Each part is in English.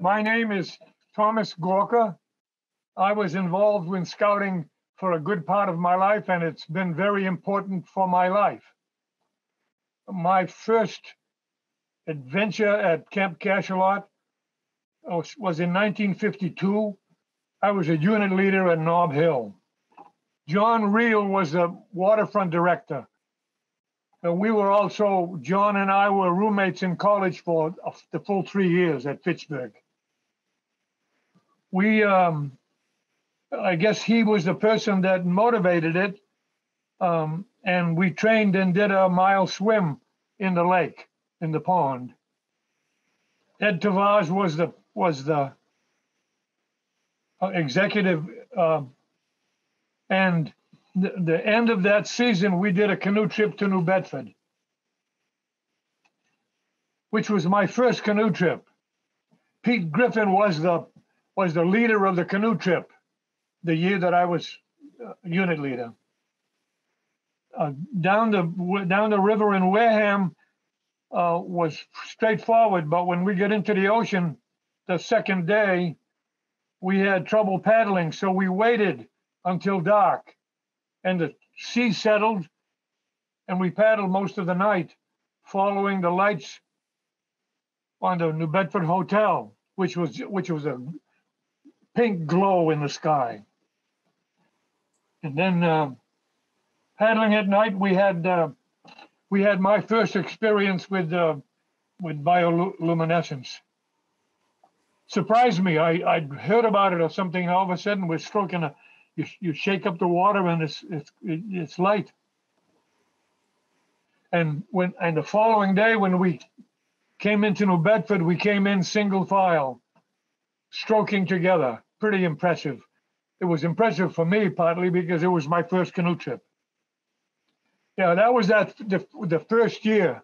My name is Thomas Gorka. I was involved in scouting for a good part of my life, and it's been very important for my life. My first adventure at Camp Cachalot was in 1952. I was a unit leader at Nob Hill. John Reel was the waterfront director. John and I were roommates in college for the full 3 years at Fitchburg. I guess he was the person that motivated it, and we trained and did a mile swim in the lake, in the pond. Ed Tavaz was the executive, and the end of that season, we did a canoe trip to New Bedford, which was my first canoe trip. Pete Griffin was the leader of the canoe trip the year that I was unit leader. Down the river in Wareham was straightforward, but when we get into the ocean the second day, we had trouble paddling, so we waited until dark, and the sea settled, and we paddled most of the night, following the lights on the New Bedford Hotel, which was a pink glow in the sky. And then paddling at night, we had my first experience with bioluminescence. Surprised me. I'd heard about it or something, and all of a sudden we're stroking you shake up the water and it's light. And the following day when we came into New Bedford, we came in single file, stroking together. Pretty impressive. It was impressive for me partly because it was my first canoe trip. Yeah, that was the first year.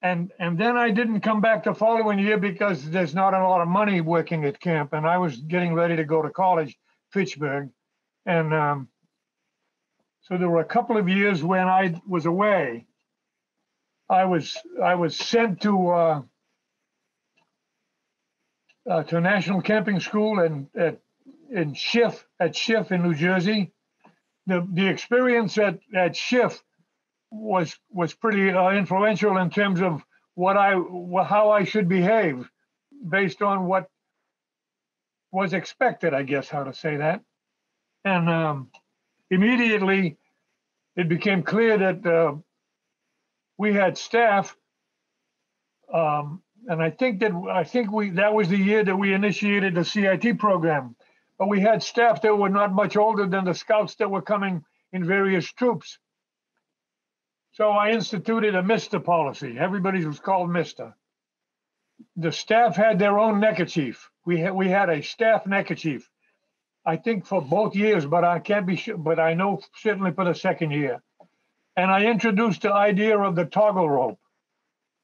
And then I didn't come back the following year because there's not a lot of money working at camp, and I was getting ready to go to college, Fitchburg. And so there were a couple of years when I was away. I was sent to National Camping School in Schiff in New Jersey. The experience at Schiff was pretty influential in terms of how I should behave based on what was expected, I guess, how to say that. And immediately it became clear that we had staff, and I think that was the year that we initiated the CIT program. But we had staff that were not much older than the scouts that were coming in various troops. So I instituted a Mr. policy. Everybody was called Mr. The staff had their own neckerchief. We had a staff neckerchief, I think for both years, but I can't be sure, but I know certainly for the second year. And I introduced the idea of the toggle rope,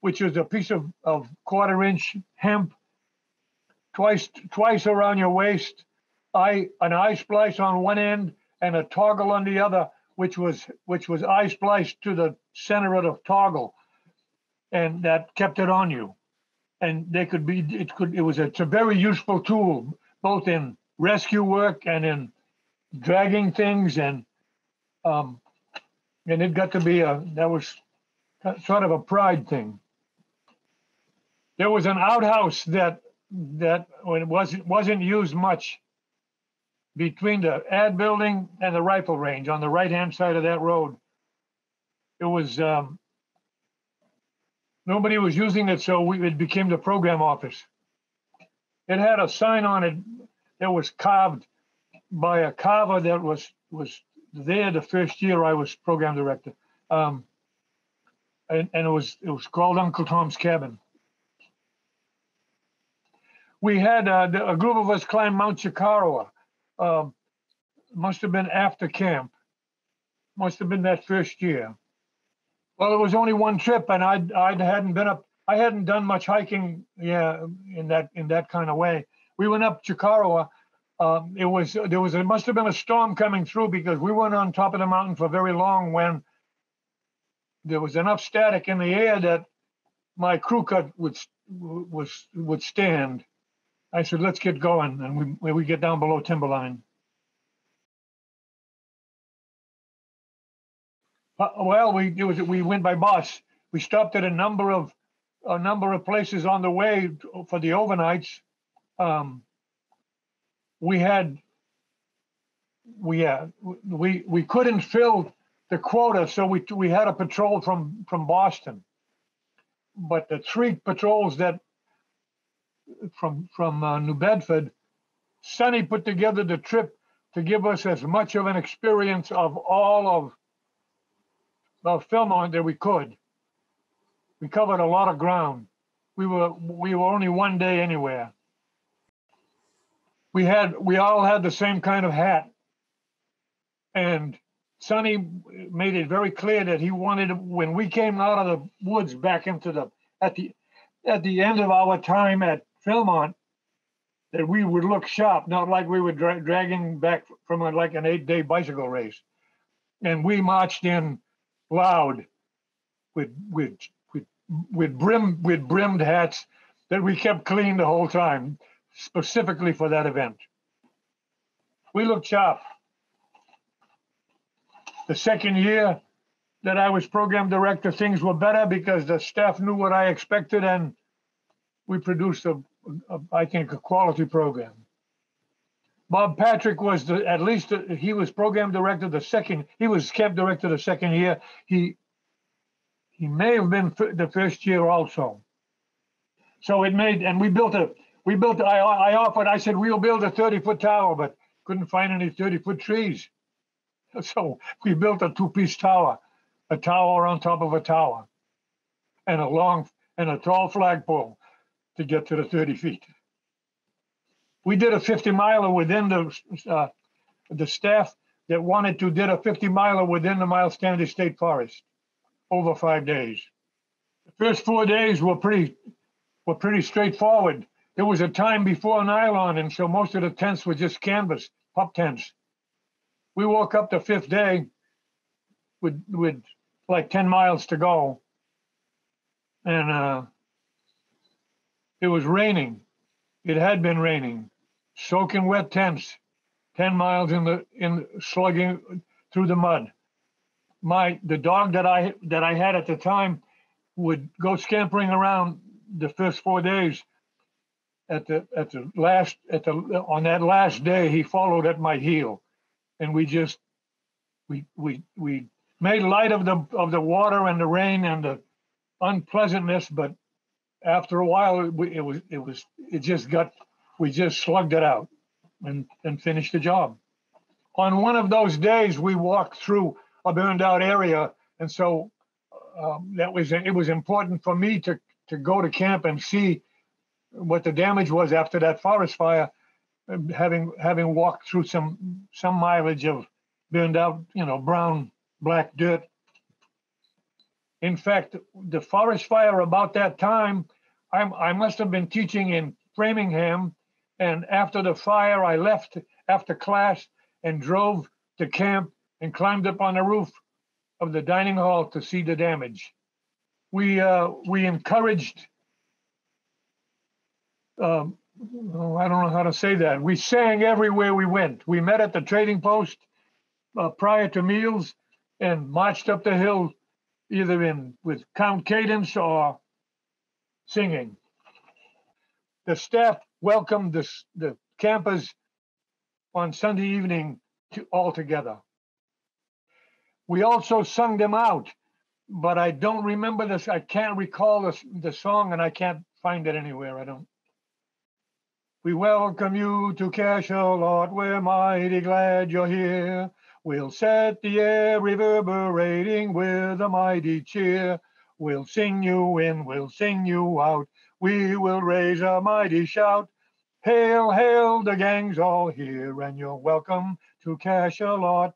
which is a piece of 1/4-inch hemp, twice around your waist, an eye splice on one end and a toggle on the other, which was eye spliced to the center of the toggle, and that kept it on you. And it's a very useful tool, both in rescue work and in dragging things, and it got to be that was sort of a pride thing. There was an outhouse that when it wasn't used much between the ad building and the rifle range on the right-hand side of that road. It was nobody was using it, so it became the program office. It had a sign on it that was carved by a carver that was there the first year I was program director, and it was called Uncle Tom's Cabin. We had a group of us climb Mount Chocorua. Must have been after camp. Must have been that first year. Well, it was only one trip, and I hadn't been up. I hadn't done much hiking, in that kind of way. We went up Chocorua. It must have been a storm coming through because we weren't on top of the mountain for very long when there was enough static in the air that my crew cut would stand. I said, let's get going. And we get down below timberline. Well, we went by bus. We stopped at a number of places on the way for the overnights. We couldn't fill the quota, so we had a patrol from Boston. But the 3 patrols that from New Bedford, Sonny put together the trip to give us as much of an experience of all of Philmont that we could. We covered a lot of ground. We were only one day anywhere. We all had the same kind of hat, and Sonny made it very clear that he wanted, when we came out of the woods back into at the end of our time at Philmont, that we would look sharp, not like we were dragging back from like an 8-day bicycle race. And we marched in loud with brimmed hats that we kept clean the whole time, specifically for that event. We looked sharp. The second year that I was program director, things were better because the staff knew what I expected, and we produced I think a quality program. Bob Patrick was he was program director he was camp director the second year. He may have been the first year also. So it made, and I said, we'll build a 30-foot tower, but couldn't find any 30-foot trees. So we built a 2-piece tower, a tower on top of a tower, and a tall flagpole to get to the 30 feet. We did a 50-miler within the staff that wanted to did a 50-miler within the Miles Kennedy State Forest over 5 days. The first 4 days were pretty straightforward. There was a time before nylon, and so most of the tents were just canvas, pup tents. We woke up the 5th day with like 10 miles to go, and it was raining. It had been raining, soaking wet tents, 10 miles in slugging through the mud. The dog that I had at the time would go scampering around the first 4 days. On that last day, he followed at my heel, and we made light of the water and the rain and the unpleasantness, but after a while, we just slugged it out and finished the job. On one of those days, we walked through a burned out area, and so it was important for me to go to camp and see what the damage was after that forest fire, having walked through some mileage of burned out, brown, black dirt. In fact, the forest fire about that time, I must have been teaching in Framingham, and after the fire, I left after class and drove to camp and climbed up on the roof of the dining hall to see the damage. We encouraged, I don't know how to say that. We sang everywhere we went. We met at the trading post prior to meals and marched up the hill either with count cadence or singing. The staff welcomed the campers on Sunday evening all together. We also sung them out, but I don't remember this. I can't recall the song, and I can't find it anywhere. We welcome you to Cachalot. We're mighty glad you're here. We'll set the air reverberating with a mighty cheer. We'll sing you in, we'll sing you out. We will raise a mighty shout. Hail, hail, the gang's all here, and you're welcome to Cachalot.